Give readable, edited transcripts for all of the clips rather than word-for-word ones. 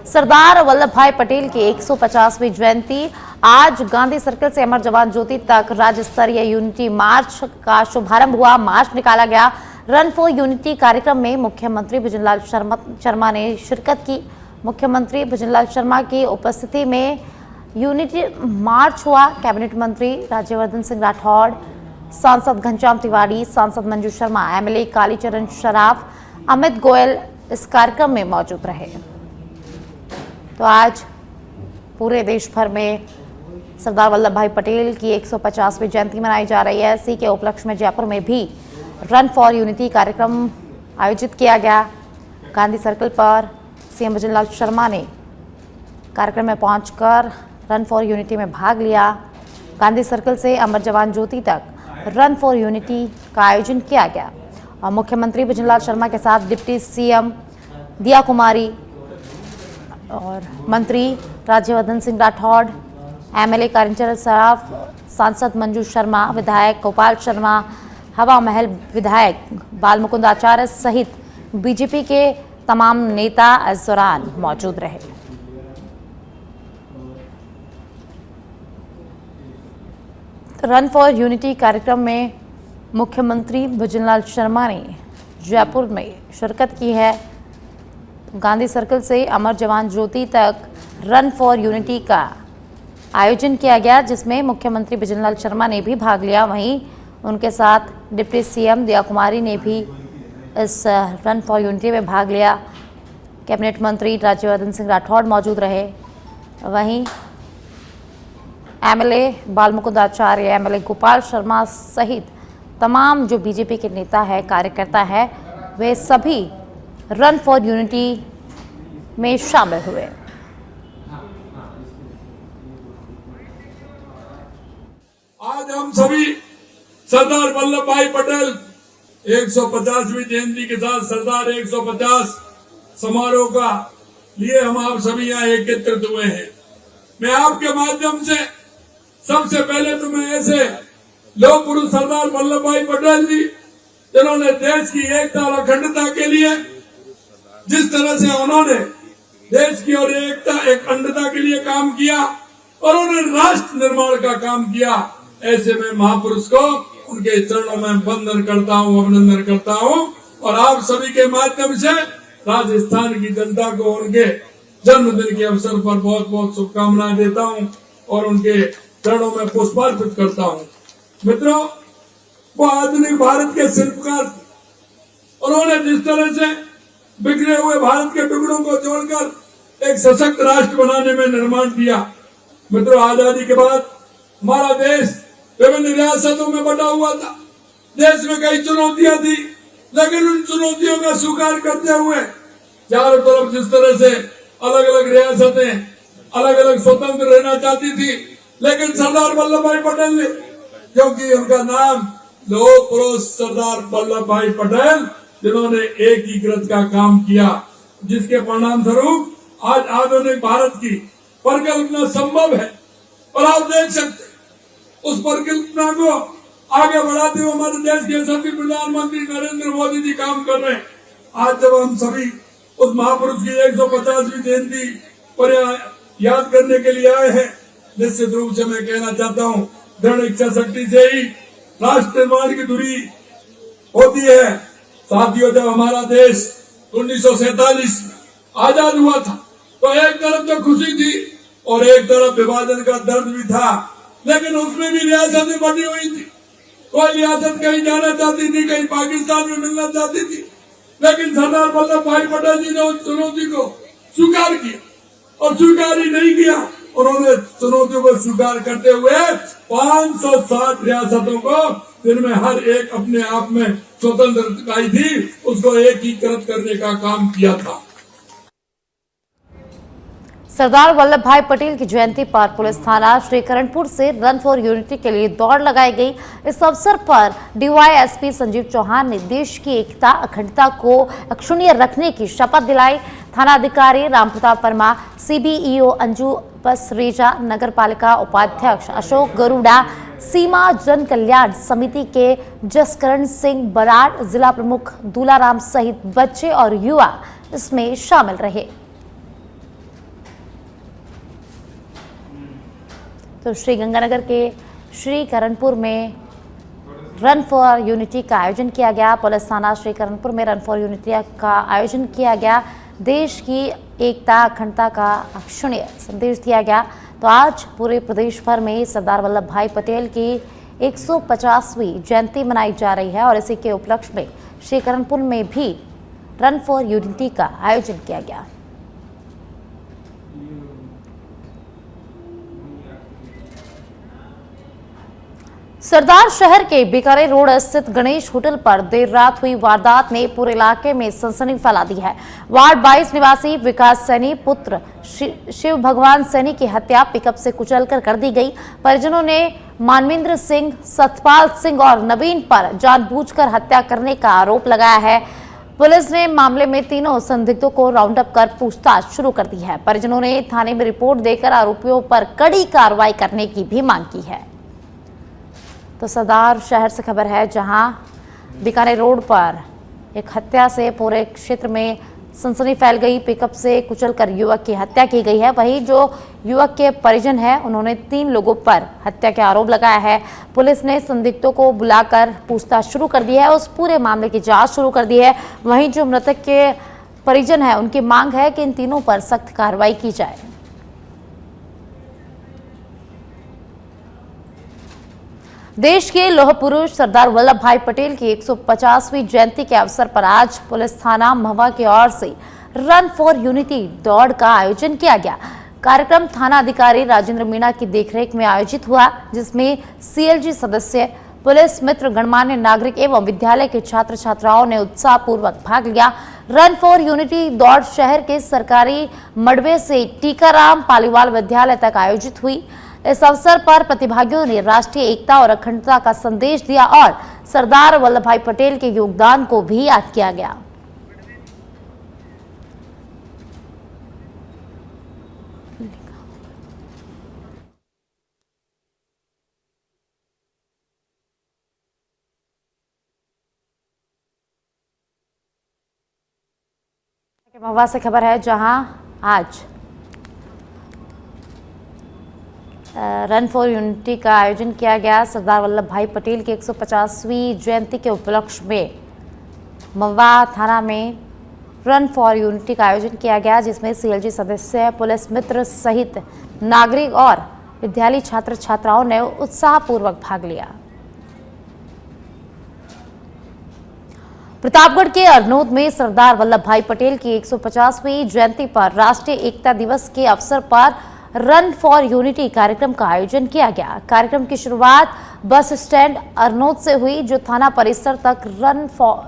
सरदार वल्लभ भाई पटेल की 150वीं जयंती आज गांधी सर्कल से अमर जवान ज्योति तक राज्य स्तरीय यूनिटी मार्च का शुभारंभ हुआ। मार्च निकाला गया। रन फॉर यूनिटी कार्यक्रम में मुख्यमंत्री भुजनलाल शर्मा ने शिरकत की। मुख्यमंत्री भुजनलाल शर्मा की उपस्थिति में यूनिटी मार्च हुआ। कैबिनेट मंत्री राज्यवर्धन सिंह राठौड़, सांसद घनश्याम तिवारी, सांसद मंजू शर्मा, एमएलए कालीचरण सराफ, अमित गोयल इस कार्यक्रम में मौजूद रहे। तो आज पूरे देश भर में सरदार वल्लभ भाई पटेल की 150वीं जयंती मनाई जा रही है। इसी के उपलक्ष्य में जयपुर में भी रन फॉर यूनिटी कार्यक्रम आयोजित किया गया। गांधी सर्कल पर सीएम भुजनलाल शर्मा ने कार्यक्रम में पहुंचकर रन फॉर यूनिटी में भाग लिया। गांधी सर्कल से अमर जवान ज्योति तक रन फॉर यूनिटी का आयोजन किया गया और मुख्यमंत्री भुजनलाल शर्मा के साथ डिप्टी सीएम दिया कुमारी और मंत्री राज्यवर्धन सिंह राठौड़, एमएलए कालीचरण सराफ, सांसद मंजू शर्मा, विधायक गोपाल शर्मा, हवा महल विधायक बाल मुकुंद आचार्य सहित बीजेपी के तमाम नेता इस दौरान मौजूद रहे। रन फॉर यूनिटी कार्यक्रम में मुख्यमंत्री भुजनलाल शर्मा ने जयपुर में शिरकत की है। गांधी सर्कल से अमर जवान ज्योति तक रन फॉर यूनिटी का आयोजन किया गया, जिसमें मुख्यमंत्री भुजनलाल शर्मा ने भी भाग लिया। वहीं उनके साथ डिप्टी सीएम दिया कुमारी ने भी इस रन फॉर यूनिटी में भाग लिया। कैबिनेट मंत्री राज्यवर्धन सिंह राठौड़ मौजूद रहे। वहीं एमएलए बाल मुकुंद आचार्य, एमएलए गोपाल शर्मा सहित तमाम जो बीजेपी के नेता है, कार्यकर्ता है, वे सभी रन फॉर यूनिटी में शामिल हुए। आज हम सभी सरदार वल्लभ भाई पटेल 150वीं जयंती के साथ सरदार 150 समारोह का लिए हम आप सभी यहाँ एकत्रित हुए हैं। मैं आपके माध्यम से सबसे पहले तो मैं ऐसे लोक पुरुष सरदार वल्लभ भाई पटेल जी, जिन्होंने देश की एकता और अखंडता के लिए जिस तरह से उन्होंने देश की और अखंडता के लिए काम किया और उन्होंने राष्ट्र निर्माण का काम किया, ऐसे में महापुरुष को उनके चरणों में वंदन करता हूँ, अभिनंदन करता हूँ और आप सभी के माध्यम से राजस्थान की जनता को उनके जन्मदिन के अवसर पर बहुत बहुत शुभकामनाएं देता हूँ और उनके चरणों में पुष्पार्पित करता हूँ। मित्रों, वो आधुनिक भारत के शिल्पकार, उन्होंने जिस तरह से बिखरे हुए भारत के टुकड़ों को जोड़कर एक सशक्त राष्ट्र बनाने में निर्माण किया। मित्रों, आजादी के बाद हमारा देश विभिन्न रियासतों में बटा हुआ था। देश में कई चुनौतियां थी, लेकिन उन चुनौतियों का स्वीकार करते हुए चारों तरफ जिस तरह से अलग अलग रियासतें अलग अलग स्वतंत्र रहना चाहती थी, लेकिन सरदार वल्लभ भाई पटेल ने, क्योंकि उनका नाम लोक पुरुष सरदार वल्लभ भाई पटेल, जिन्होंने एकीकृत का काम किया, जिसके परिणाम स्वरूप आज आधुनिक भारत की परिकल्पना संभव है। और आप देख सकते उस परिकल्पना को आगे बढ़ाते हुए हमारे देश के यशस्वी प्रधानमंत्री नरेंद्र मोदी जी काम कर रहे हैं। आज जब हम सभी उस महापुरुष की 150वीं जयंती पर याद करने के लिए आए हैं, निश्चित रूप से मैं कहना चाहता हूँ, दृढ़ इच्छा शक्ति से ही राष्ट्र निर्माण की धुरी होती है। साथियों, जब हमारा देश 1947 में आजाद हुआ था, तो एक तरफ तो खुशी थी और एक तरफ विभाजन का दर्द भी था, लेकिन उसमें भी रियासतें बनी हुई थी। कोई रियासत कहीं जाना चाहती थी, कहीं पाकिस्तान में मिलना चाहती थी, लेकिन सरदार वल्लभ भाई पटेल जी ने उस चुनौती को स्वीकार किया और स्वीकार ही नहीं किया, उन्होंने चुनौतियों को स्वीकार करते हुए 560 रियासतों को, जिनमें हर एक अपने आप में स्वतंत्रता थी, उसको एकीकृत करने का काम किया था। सरदार वल्लभ भाई पटेल की जयंती पर पुलिस थाना श्रीकरणपुर से रन फॉर यूनिटी के लिए दौड़ लगाई गई। इस अवसर पर डीवाईएसपी संजीव चौहान ने देश की एकता अखंडता को अक्षुण्य रखने की शपथ दिलाई। थाना अधिकारी राम प्रताप वर्मा, सीबीईओ अंजू पसरेजा, नगर पालिका उपाध्यक्ष अशोक गरुड़ा, सीमा जन कल्याण समिति के जसकरण सिंह बराड़, जिला प्रमुख दूलाराम सहित बच्चे और युवा इसमें शामिल रहे। तो श्रीगंगानगर के श्री करणपुर में रन फॉर यूनिटी का आयोजन किया गया। पुलिस थाना श्री करणपुर में रन फॉर यूनिटी का आयोजन किया गया। देश की एकता अखंडता का अक्षुण्य संदेश दिया गया। तो आज पूरे प्रदेश भर में सरदार वल्लभ भाई पटेल की 150वीं जयंती मनाई जा रही है और इसी के उपलक्ष्य में श्री करणपुर में भी रन फॉर यूनिटी का आयोजन किया गया। सरदार शहर के बीकानेर रोड स्थित गणेश होटल पर देर रात हुई वारदात ने पूरे इलाके में सनसनी फैला दी है। वार्ड 22 निवासी विकास सैनी पुत्र शिव भगवान सैनी की हत्या पिकअप से कुचलकर कर दी गई। परिजनों ने मानवेंद्र सिंह, सतपाल सिंह और नवीन पर जानबूझकर हत्या करने का आरोप लगाया है। पुलिस ने मामले में तीनों संदिग्धों को राउंड अप कर पूछताछ शुरू कर दी है। परिजनों ने थाने में रिपोर्ट देकर आरोपियों पर कड़ी कार्रवाई करने की भी मांग की है। तो सरदार शहर से खबर है, जहां बीकानेर रोड पर एक हत्या से पूरे क्षेत्र में सनसनी फैल गई। पिकअप से कुचलकर युवक की हत्या की गई है। वहीं जो युवक के परिजन हैं, उन्होंने 3 लोगों पर हत्या के आरोप लगाया है। पुलिस ने संदिग्धों को बुलाकर पूछताछ शुरू कर दी है, उस पूरे मामले की जांच शुरू कर दी है। वहीं जो मृतक के परिजन हैं, उनकी मांग है कि इन तीनों पर सख्त कार्रवाई की जाए। देश के लौह पुरुष सरदार वल्लभ भाई पटेल की 150वीं जयंती के अवसर पर आज पुलिस थाना महुआ की ओर से रन फॉर यूनिटी दौड़ का आयोजन किया गया। कार्यक्रम थाना अधिकारी राजेंद्र मीणा की देखरेख में आयोजित हुआ, जिसमें सीएलजी सदस्य, पुलिस मित्र, गणमान्य नागरिक एवं विद्यालय के छात्र छात्राओं ने उत्साहपूर्वक भाग लिया। रन फॉर यूनिटी दौड़ शहर के सरकारी मडवे से टीकाराम पालीवाल विद्यालय तक आयोजित हुई। इस अवसर पर प्रतिभागियों ने राष्ट्रीय एकता और अखंडता का संदेश दिया और सरदार वल्लभ भाई पटेल के योगदान को भी याद किया गया। महुआ से खबर है, जहां आज रन फॉर यूनिटी का आयोजन किया गया। सरदार वल्लभ भाई पटेल की 150वीं जयंती के उपलक्ष्य में महुआ थाना में रन फॉर यूनिटी का आयोजन किया गया, जिसमें सीएलजी सदस्य, पुलिस मित्र सहित नागरिक और विद्यालय छात्र छात्राओं ने उत्साहपूर्वक भाग लिया। प्रतापगढ़ के अरनोद में सरदार वल्लभ भाई पटेल की 150वीं जयंती पर राष्ट्रीय एकता दिवस के अवसर पर रन फॉर यूनिटी कार्यक्रम का आयोजन किया गया। कार्यक्रम की शुरुआत बस स्टैंड अरनोद से हुई, जो थाना परिसर तक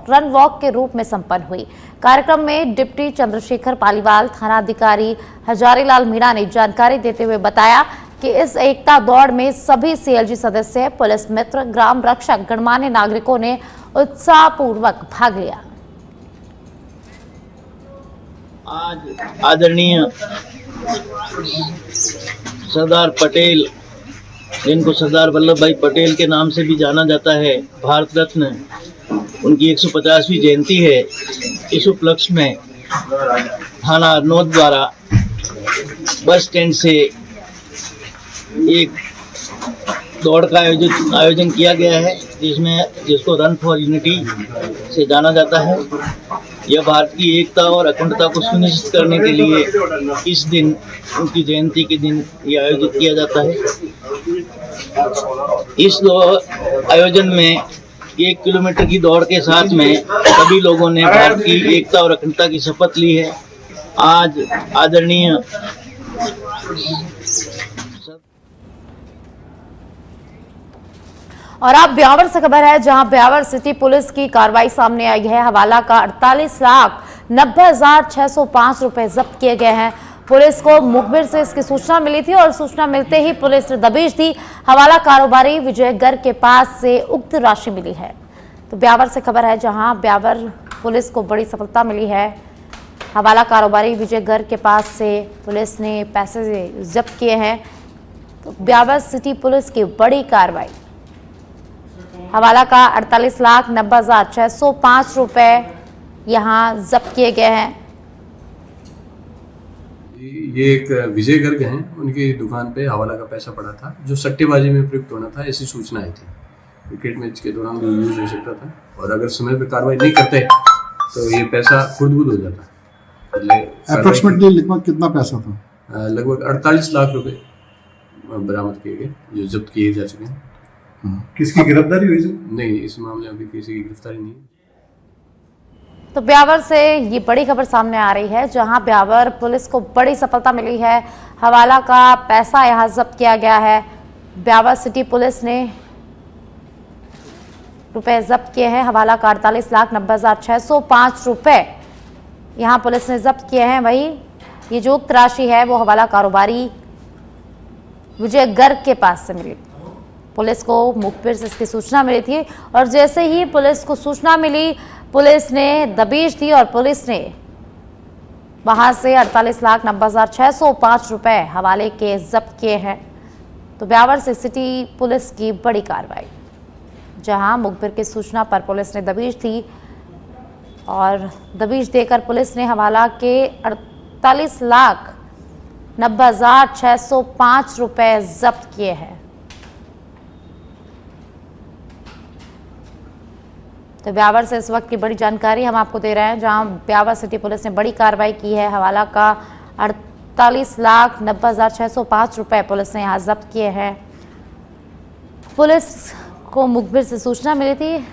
रन वॉक के रूप में संपन्न हुई। कार्यक्रम में डिप्टी चंद्रशेखर पालीवाल, थाना अधिकारी हजारीलाल मीणा ने जानकारी देते हुए बताया कि इस एकता दौड़ में सभी सीएलजी सदस्य, पुलिस मित्र, ग्राम रक्षक, गणमान्य नागरिकों ने उत्साहपूर्वक भाग लिया। आज आदरणीय सरदार पटेल, जिनको सरदार वल्लभ भाई पटेल के नाम से भी जाना जाता है, भारत रत्न, उनकी 150वीं जयंती है। इस उपलक्ष्य में थाना अरनोद द्वारा बस स्टैंड से एक दौड़ का आयोजन किया गया है, जिसको रन फॉर यूनिटी से जाना जाता है। यह भारत की एकता और अखंडता को सुनिश्चित करने के लिए इस दिन, उनकी जयंती के दिन, ये आयोजित किया जाता है। इस आयोजन में 1 किलोमीटर की दौड़ के साथ में सभी लोगों ने भारत की एकता और अखंडता की शपथ ली है। आज आदरणीय और अब ब्यावर से खबर है, जहां ब्यावर सिटी पुलिस की कार्रवाई सामने आई है। हवाला का 48,90,605 रुपए जब्त किए गए हैं। पुलिस को मुखबिर से इसकी सूचना मिली थी और सूचना मिलते ही पुलिस ने दबिश दी। हवाला कारोबारी विजय गर्ग के पास से उक्त राशि मिली है। तो ब्यावर से खबर है, जहां ब्यावर पुलिस को बड़ी सफलता मिली है। हवाला कारोबारी विजय गर्ग के पास से पुलिस ने पैसे जब्त किए हैं। तो ब्यावर सिटी पुलिस की बड़ी कार्रवाई। हवाला का 48,90,605 रुपए यहां जब्त किए गए हैं। ये एक विजय गर्ग हैं, उनकी दुकान पे हवाला का पैसा पड़ा था जो सट्टेबाजी में प्रयुक्त होना था, ऐसी सूचना आई थी। क्रिकेट मैच के दौरान भी यूज हो सकता था और अगर समय पे कार्रवाई नहीं करते तो ये पैसा खुर्द-बुर्द हो जाता। अप्रोक्सीमेटली लगभग कितना पैसा था? लगभग 48 लाख रुपए बरामद किए गए, जो जब्त किए जा चुके हैं। किसकी गिरफ्तारी हुई सर? नहीं, इस मामले में अभी किसी की गिरफ्तारी नहीं है। तो ब्यावर से ये बड़ी खबर सामने आ रही है, जहां ब्यावर पुलिस को बड़ी सफलता मिली है। हवाला का पैसा यहां जब्त किया गया है। ब्यावर सिटी पुलिस ने रुपए जब्त किए हैं। हवाला का 48,90,605 रुपए यहां पुलिस ने जब्त किए हैं। वही ये जो उक्त राशि है वो हवाला कारोबारी विजय गर्ग के पास से मिली। पुलिस को मुखबिर से इसकी सूचना मिली थी और जैसे ही पुलिस को सूचना मिली, पुलिस ने दबिश दी और पुलिस ने वहां से 48,90,605 रुपए हवाले के जब्त किए हैं। तो ब्यावर से सिटी पुलिस की बड़ी कार्रवाई, जहां मुखबिर की सूचना पर पुलिस ने दबिश दी और दबिश देकर पुलिस ने हवाला के 48,90,605 रुपए जब्त किए हैं। तो ब्यावर से इस वक्त की बड़ी जानकारी हम आपको दे रहे हैं, जहां ब्यावर सिटी पुलिस ने बड़ी कार्रवाई की है। हवाला का 48,90,605 रुपए पुलिस ने यहां जब्त किए हैं। पुलिस को मुखबिर से सूचना मिली थी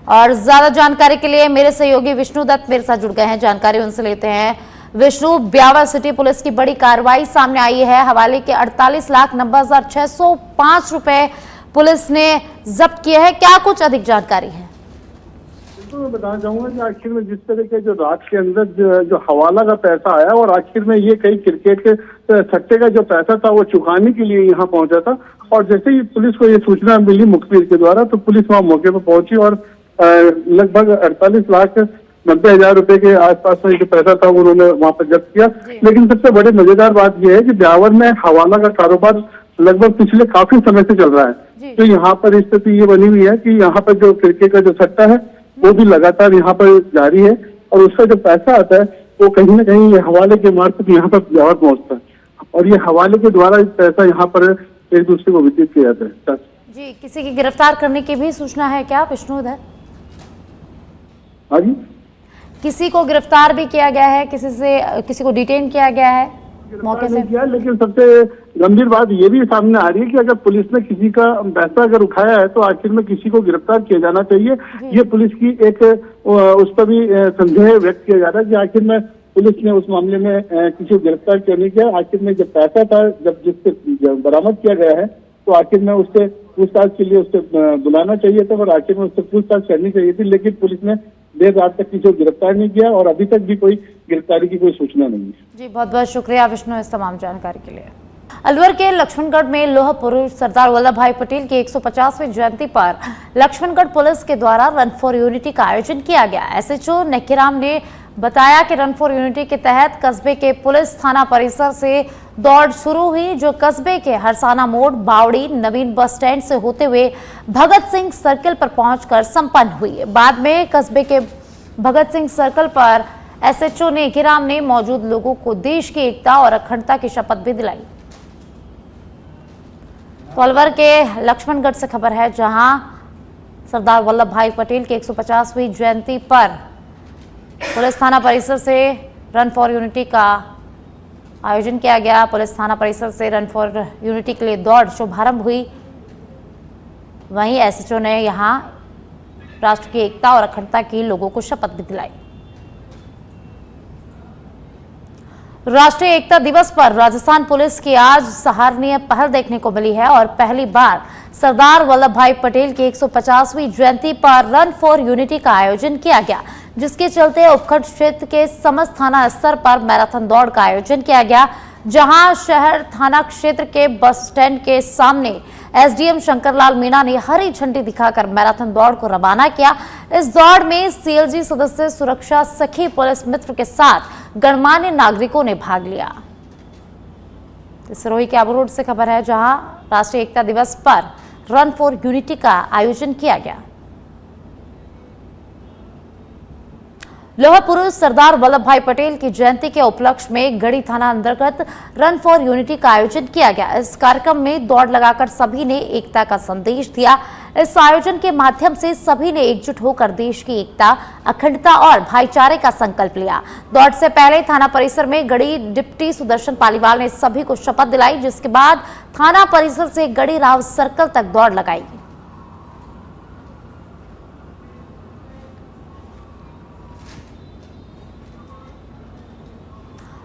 और ज्यादा जानकारी के लिए मेरे सहयोगी विष्णु दत्त मेरे साथ जुड़ गए हैं। जानकारी उनसे लेते हैं। विष्णु, ब्यावर सिटी पुलिस की बड़ी कार्रवाई सामने आई है। हवाले के 48,90,605 रुपए पुलिस ने जब्त किए हैं। क्या कुछ अधिक जानकारी है? तो मैं बताना चाहूंगा कि आखिर में जिस तरह के जो रात के अंदर जो हवाला का पैसा आया और आखिर में ये कई क्रिकेट के सट्टे का जो पैसा था वो चुकाने के लिए यहाँ पहुंचा था। और जैसे ही पुलिस को ये सूचना मिली मुखबिर के द्वारा, तो पुलिस वहाँ मौके पर पहुंची और लगभग 48,90,000 रुपए के आसपास में जो पैसा था उन्होंने वहाँ पर जब्त किया। लेकिन सबसे बड़ी मजेदार बात यह है कि ब्यावर में हवाला का कारोबार लगभग पिछले काफी समय से चल रहा है। तो यहाँ पर स्थिति ये बनी हुई है कि यहाँ पर जो क्रिकेट का जो सट्टा है वो भी लगातार यहाँ पर जारी है और उसका जो पैसा आता है वो कहीं ना कहीं हवाले के मार्फत यहाँ पर ब्यावर पहुंचता है और ये हवाले के द्वारा पैसा यहाँ पर एक दूसरे को वितरित किया जाता है। जी, किसी की गिरफ्तार करने की भी सूचना है क्या विष्णु? उधर हाँ जी, किसी को गिरफ्तार भी किया गया है? किसी को डिटेन किया गया है मौके से? किया, लेकिन सबसे गंभीर बात ये भी सामने आ रही है कि अगर पुलिस ने किसी का पैसा अगर उठाया है तो आखिर में किसी को गिरफ्तार किया जाना चाहिए। ये पुलिस की एक उस पर भी संदेह व्यक्त किया जा रहा है कि आखिर में पुलिस ने उस मामले में किसी को गिरफ्तार क्यों नहीं किया। आखिर में जब पैसा था, जब जिससे बरामद किया गया है, तो आखिर में उससे पूछताछ के लिए उससे बुलाना चाहिए था और आखिर में उससे पूछताछ करनी चाहिए थी। लेकिन पुलिस ने देर रात तक किसी को गिरफ्तार नहीं किया और अभी तक भी कोई गिरफ्तारी की कोई सूचना नहीं है। जी, बहुत बहुत शुक्रिया विष्णु इस तमाम जानकारी के लिए। अलवर के लक्ष्मणगढ़ में लौह पुरुष सरदार वल्लभ भाई पटेल की 150वीं जयंती पर लक्ष्मणगढ़ पुलिस के द्वारा रन फॉर यूनिटी का आयोजन किया गया। एसएचओ नकीराम ने बताया कि रन फॉर यूनिटी के तहत कस्बे के पुलिस थाना परिसर से दौड़ शुरू हुई, जो कस्बे के हरसाना मोड़, बावड़ी, नवीन बस स्टैंड से होते हुए भगत सिंह सर्कल पर पहुंचकर संपन्न हुई। बाद में कस्बे के भगत सिंह सर्कल पर एसएचओ नकीराम ने मौजूद लोगों को देश की एकता और अखंडता की शपथ भी दिलाई। तो अलवर के लक्ष्मणगढ़ से खबर है, जहां सरदार वल्लभ भाई पटेल की 150वीं जयंती पर पुलिस थाना परिसर से रन फॉर यूनिटी का आयोजन किया गया। पुलिस थाना परिसर से रन फॉर यूनिटी के लिए दौड़ शुभारंभ हुई। वहीं एसएचओ ने यहां राष्ट्र की एकता और अखंडता की लोगों को शपथ भी दिलाई। राष्ट्रीय एकता दिवस पर राजस्थान पुलिस की आज सराहनीय पहल देखने को मिली है और पहली बार सरदार वल्लभ भाई पटेल की 150वीं जयंती पर रन फॉर यूनिटी का आयोजन किया गया, जिसके चलते उपखंड क्षेत्र के समस्त थाना स्तर पर मैराथन दौड़ का आयोजन किया गया, जहां शहर थाना क्षेत्र के बस स्टैंड के सामने एसडीएम शंकरलाल मीणा ने हरी झंडी दिखाकर मैराथन दौड़ को रवाना किया। इस दौड़ में सीएलजी सदस्य, सुरक्षा सखी, पुलिस मित्र के साथ गणमान्य नागरिकों ने भाग लिया। सिरोही के आबू रोड से खबर है, जहां राष्ट्रीय एकता दिवस पर रन फॉर यूनिटी का आयोजन किया गया। लौह पुरुष सरदार वल्लभ भाई पटेल की जयंती के उपलक्ष्य में गढ़ी थाना अंतर्गत रन फॉर यूनिटी का आयोजन किया गया। इस कार्यक्रम में दौड़ लगाकर सभी ने एकता का संदेश दिया। इस आयोजन के माध्यम से सभी ने एकजुट होकर देश की एकता, अखंडता और भाईचारे का संकल्प लिया। दौड़ से पहले थाना परिसर में गढ़ी डिप्टी सुदर्शन पालीवाल ने सभी को शपथ दिलाई, जिसके बाद थाना परिसर से गढ़ी राव सर्कल तक दौड़ लगाई।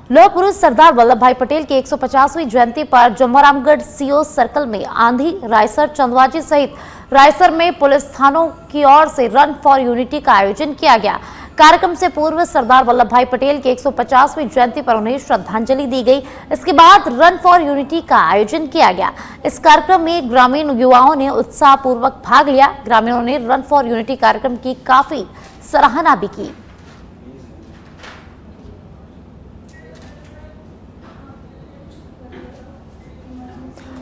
लौह पुरुष सरदार वल्लभ भाई पटेल की 150वीं जयंती पर जमरामगढ़ सीओ सर्कल में आंधी, रायसर, चंदवाजी सहित रायसर में पुलिस थानों की ओर से रन फॉर यूनिटी का आयोजन किया गया। कार्यक्रम से पूर्व सरदार वल्लभ भाई पटेल की 150वीं जयंती पर उन्हें श्रद्धांजलि दी गई। इसके बाद रन फॉर यूनिटी का आयोजन किया गया। इस कार्यक्रम में ग्रामीण युवाओं ने उत्साहपूर्वक भाग लिया। ग्रामीणों ने रन फॉर यूनिटी कार्यक्रम की काफी सराहना भी की।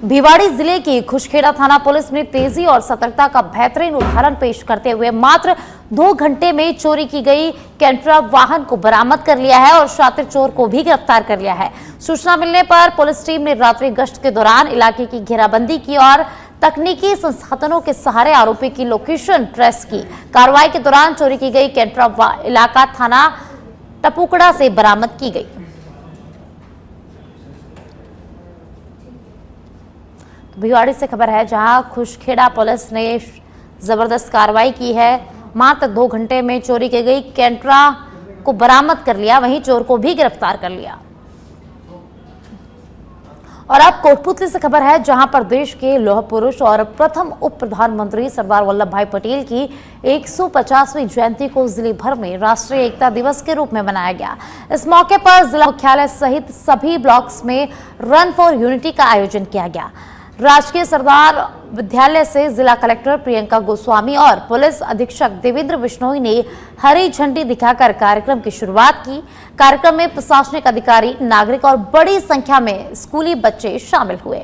भिवाड़ी जिले की खुशखेड़ा थाना पुलिस ने तेजी और सतर्कता का बेहतरीन उदाहरण पेश करते हुए मात्र 2 घंटे में चोरी की गई कैंट्रा वाहन को बरामद कर लिया है और शातिर चोर को भी गिरफ्तार कर लिया है। सूचना मिलने पर पुलिस टीम ने रात्रि गश्त के दौरान इलाके की घेराबंदी की और तकनीकी संसाधनों के सहारे आरोपी की लोकेशन ट्रेस की। कार्रवाई के दौरान चोरी की गई कैंट्रा इलाका थाना टपुकड़ा से बरामद की गई। भिवाड़ी से खबर है, जहां खुशखेड़ा पुलिस ने जबरदस्त कार्रवाई की है। मात्र 2 घंटे में चोरी की गई कैंट्रा को बरामद कर लिया, वहीं चोर को भी गिरफ्तार कर लिया। और अब कोटपुतली से खबर है, जहां पर देश के लौह पुरुष और प्रथम उप प्रधानमंत्री सरदार वल्लभ भाई पटेल की 150वीं जयंती को जिले भर में राष्ट्रीय एकता दिवस के रूप में मनाया गया। इस मौके पर जिला मुख्यालय सहित सभी ब्लॉक्स में रन फॉर यूनिटी का आयोजन किया गया। राजकीय सरदार विद्यालय से जिला कलेक्टर प्रियंका गोस्वामी और पुलिस अधीक्षक देवेंद्र बिश्नोई ने हरी झंडी दिखाकर कार्यक्रम की शुरुआत की। कार्यक्रम में प्रशासनिक अधिकारी, नागरिक और बड़ी संख्या में स्कूली बच्चे शामिल हुए।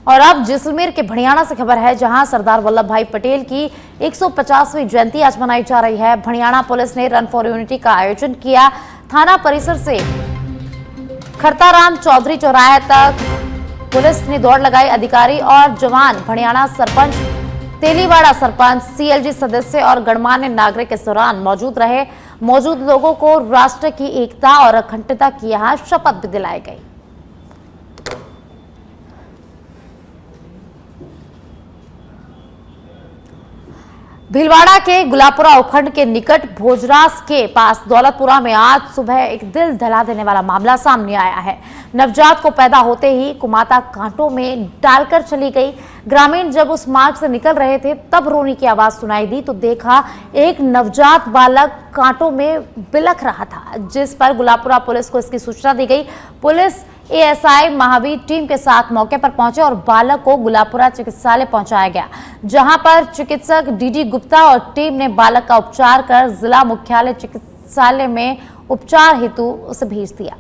और अब जैसलमेर के भड़ियाना से खबर है, जहां सरदार वल्लभ भाई पटेल की 150वीं जयंती आज मनाई जा रही है। भड़ियाना पुलिस ने रन फॉर यूनिटी का आयोजन किया। थाना परिसर से खरताराम चौधरी चौराहे तक पुलिस ने दौड़ लगाई। अधिकारी और जवान, भड़ियाना सरपंच, तेलीवाड़ा सरपंच, सीएलजी सदस्य और गणमान्य नागरिक इस दौरान मौजूद रहे। मौजूद लोगों को राष्ट्र की एकता और अखंडता की यहाँ शपथ भी दिलाई गई। भीलवाड़ा के गुलाबपुरा उपखंड के निकट भोजरास के पास दौलतपुरा में आज सुबह एक दिल दहला देने वाला मामला सामने आया है। नवजात को पैदा होते ही कुमाता कांटों में डालकर चली गई। ग्रामीण जब उस मार्ग से निकल रहे थे तब रोने की आवाज सुनाई दी तो देखा एक नवजात बालक कांटों में बिलख रहा था, जिस पर गुलाबपुरा पुलिस को इसकी सूचना दी गई। पुलिस एएसआई महावीर टीम के साथ मौके पर पहुंचे और बालक को गुलाबपुरा चिकित्सालय पहुंचाया गया, जहां पर चिकित्सक डीडी गुप्ता और टीम ने बालक का उपचार कर जिला मुख्यालय चिकित्सालय में उपचार हेतु उसे भेज दिया।